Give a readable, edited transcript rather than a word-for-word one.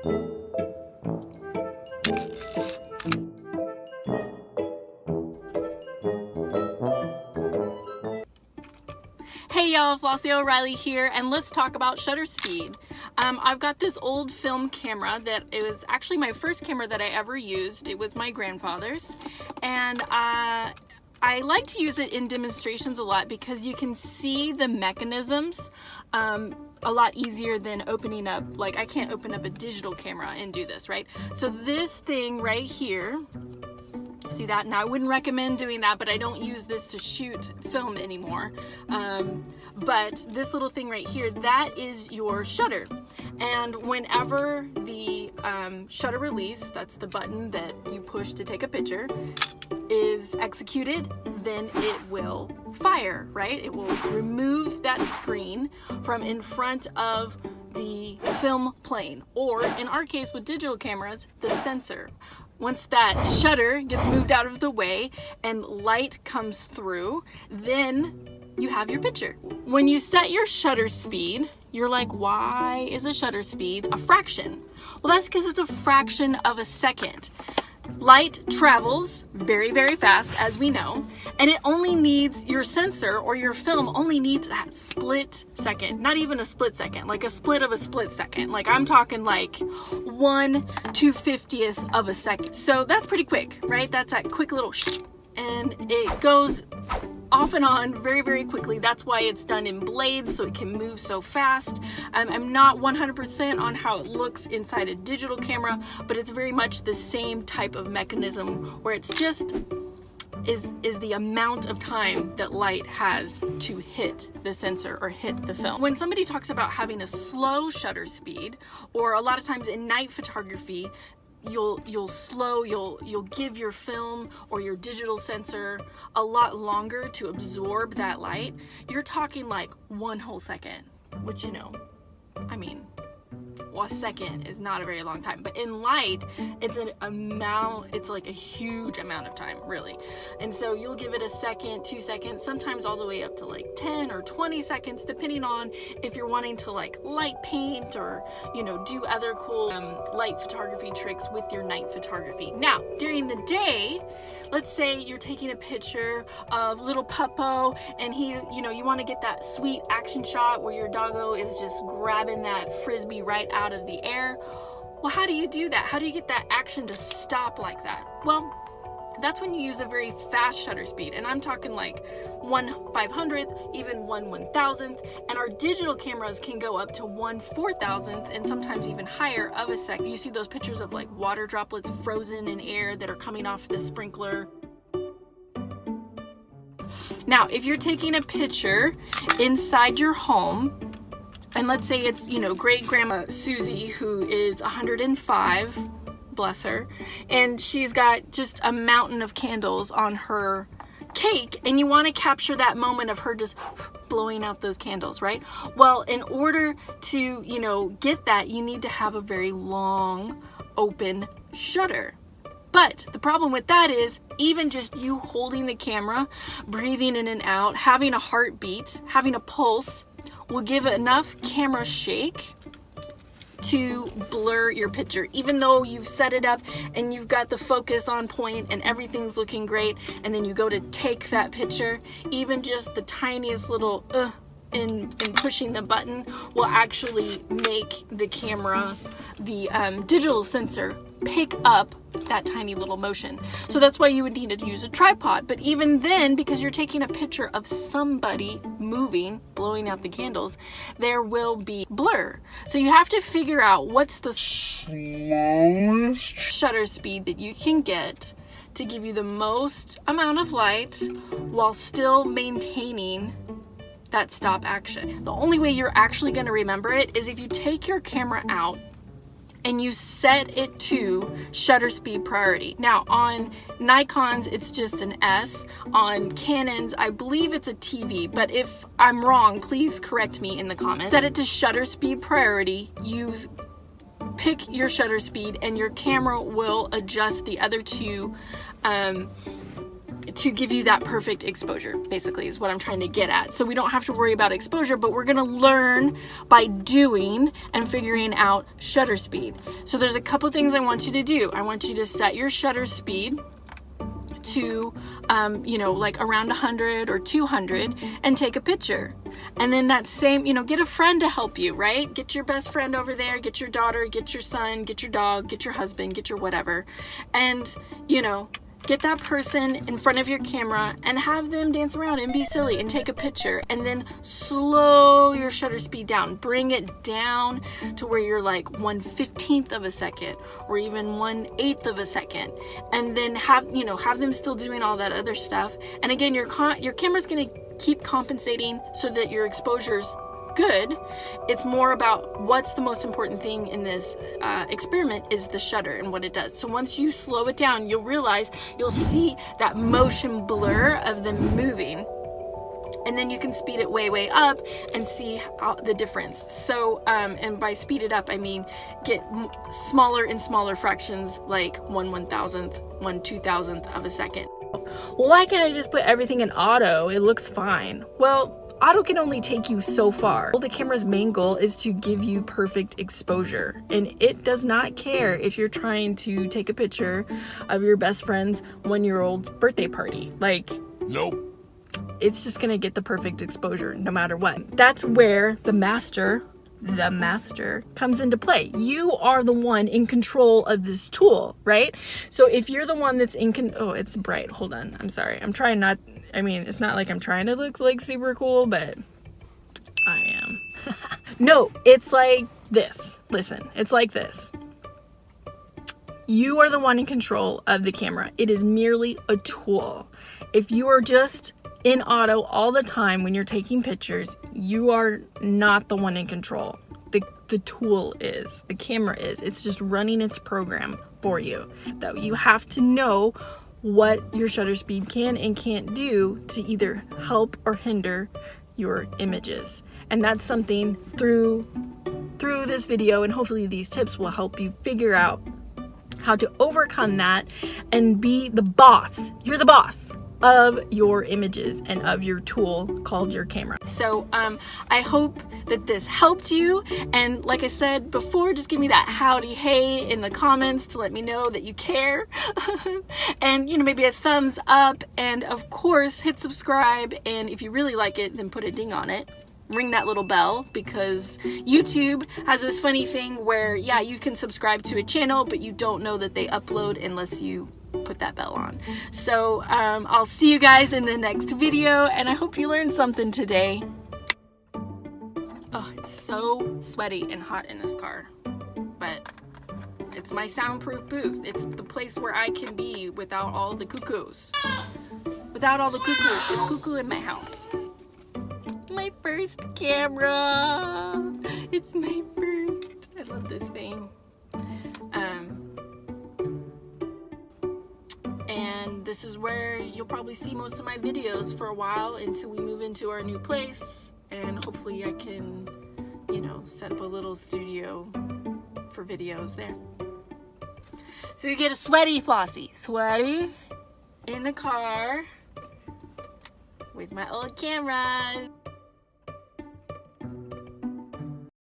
Hey y'all, Flossie O'Reilly here, and let's talk about shutter speed. I've got this old film camera that it was actually my first camera that I ever used. It was my grandfather's, and I like to use it in demonstrations a lot because you can see the mechanisms a lot easier than opening up, like I can't open up a digital camera and do this, right? So this thing right here, see that? Now I wouldn't recommend doing that, but I don't use this to shoot film anymore. But this little thing right here, that is your shutter. And whenever the shutter release, that's the button that you push to take a picture, is executed, then it will fire, right? It will remove that screen from in front of the film plane, or in our case with digital cameras, the sensor. Once that shutter gets moved out of the way and light comes through, then you have your picture. When you set your shutter speed, you're like, why is a shutter speed a fraction? Well, that's because it's a fraction of a second. Light travels very, very fast, as we know, and it only needs, your sensor or your film only needs that split second, not even a split second, like a split of a split second. Like I'm talking like 1/250th of a second. So that's pretty quick, right? That's that quick little and it goes off and on very, very quickly. That's why it's done in blades, so it can move so fast. I'm not 100% on how it looks inside a digital camera, but it's very much the same type of mechanism where it's just is the amount of time that light has to hit the sensor or hit the film. When somebody talks about having a slow shutter speed, or a lot of times in night photography, you'll give your film or your digital sensor a lot longer to absorb that light. You're talking like 1 whole second, which, you know, I mean, a second is not a very long time, but in light, it's like a huge amount of time, really. And so you'll give it a second, 2 seconds, sometimes all the way up to like 10 or 20 seconds, depending on if you're wanting to like light paint or, you know, do other cool light photography tricks with your night photography. Now, during the day, let's say you're taking a picture of little Puppo and he, you know, you want to get that sweet action shot where your doggo is just grabbing that frisbee right out of the air. Well, how do you do that? How do you get that action to stop like that? Well, that's when you use a very fast shutter speed, and I'm talking like 1/500th, even 1/1000th, and our digital cameras can go up to 1/4000th and sometimes even higher of a second. You see those pictures of like water droplets frozen in air that are coming off the sprinkler. Now, if you're taking a picture inside your home, and let's say it's, you know, great grandma Susie, who is 105, bless her, and she's got just a mountain of candles on her cake, and you want to capture that moment of her just blowing out those candles, right? Well, in order to, you know, get that, you need to have a very long open shutter. But the problem with that is even just you holding the camera, breathing in and out, having a heartbeat, having a pulse, will give it enough camera shake to blur your picture. Even though you've set it up and you've got the focus on point and everything's looking great, and then you go to take that picture, even just the tiniest little in pushing the button will actually make the camera, the digital sensor, pick up that tiny little motion. So that's why you would need to use a tripod. But even then, because you're taking a picture of somebody moving, blowing out the candles, there will be blur. So you have to figure out what's the slowest shutter speed that you can get to give you the most amount of light while still maintaining that stop action. The only way you're actually going to remember it is if you take your camera out and you set it to shutter speed priority. Now on Nikons, it's just an S. On Canons, I believe it's a TV, but if I'm wrong, please correct me in the comments. Set it to shutter speed priority, pick your shutter speed, and your camera will adjust the other two to give you that perfect exposure, basically, is what I'm trying to get at. So we don't have to worry about exposure, but we're gonna learn by doing and figuring out shutter speed. So there's a couple things I want you to do. I want you to set your shutter speed to, you know, like around 100 or 200 and take a picture. And then that same, you know, get a friend to help you, right? Get your best friend over there, get your daughter, get your son, get your dog, get your husband, get your whatever. And, you know, get that person in front of your camera and have them dance around and be silly and take a picture, and then slow your shutter speed down. Bring it down to where you're like 1/15 of a second or even 1/8 of a second, and then have them still doing all that other stuff. And again, your camera's gonna keep compensating so that your exposure's good. It's more about what's the most important thing in this experiment is the shutter and what it does. So once you slow it down, you'll see that motion blur of them moving, and then you can speed it way up and see the difference. So and by speed it up, I mean get smaller and smaller fractions, like 1/1000th, 1/2000th of a second. Well, why can't I just put everything in auto? It looks fine. Well, auto can only take you so far. The camera's main goal is to give you perfect exposure, and it does not care if you're trying to take a picture of your best friend's 1-year-old's birthday party. Like, nope. It's just gonna get the perfect exposure no matter what. That's where the master comes into play. You are the one in control of this tool, right? So if you're the one that's oh, it's bright. Hold on. I'm sorry. I'm trying not, I mean, it's not like I'm trying to look like super cool, but I am. No, it's like this. Listen, it's like this. You are the one in control of the camera. It is merely a tool. If you are just in auto all the time when you're taking pictures, you are not the one in control. The tool is, the camera is. It's just running its program for you. That you have to know what your shutter speed can and can't do to either help or hinder your images. And that's something through this video, and hopefully these tips will help you figure out how to overcome that and be the boss. You're the boss of your images and of your tool called your camera. So I hope that this helped you, and like I said before, just give me that howdy hey in the comments to let me know that you care. And you know, maybe a thumbs up, and of course hit subscribe, and if you really like it, then put a ding on it. Ring that little bell, because YouTube has this funny thing where, yeah, you can subscribe to a channel, but you don't know that they upload unless you put that bell on. So I'll see you guys in the next video, and I hope you learned something today. Oh, it's so sweaty and hot in this car, but it's my soundproof booth. It's the place where I can be without all the cuckoos. Without all the cuckoos. It's cuckoo in my house. My first camera. It's my first. I love this thing. And this is where you'll probably see most of my videos for a while until we move into our new place, and hopefully I can, you know, set up a little studio for videos there. So you get a sweaty Flossie. Sweaty in the car with my old camera.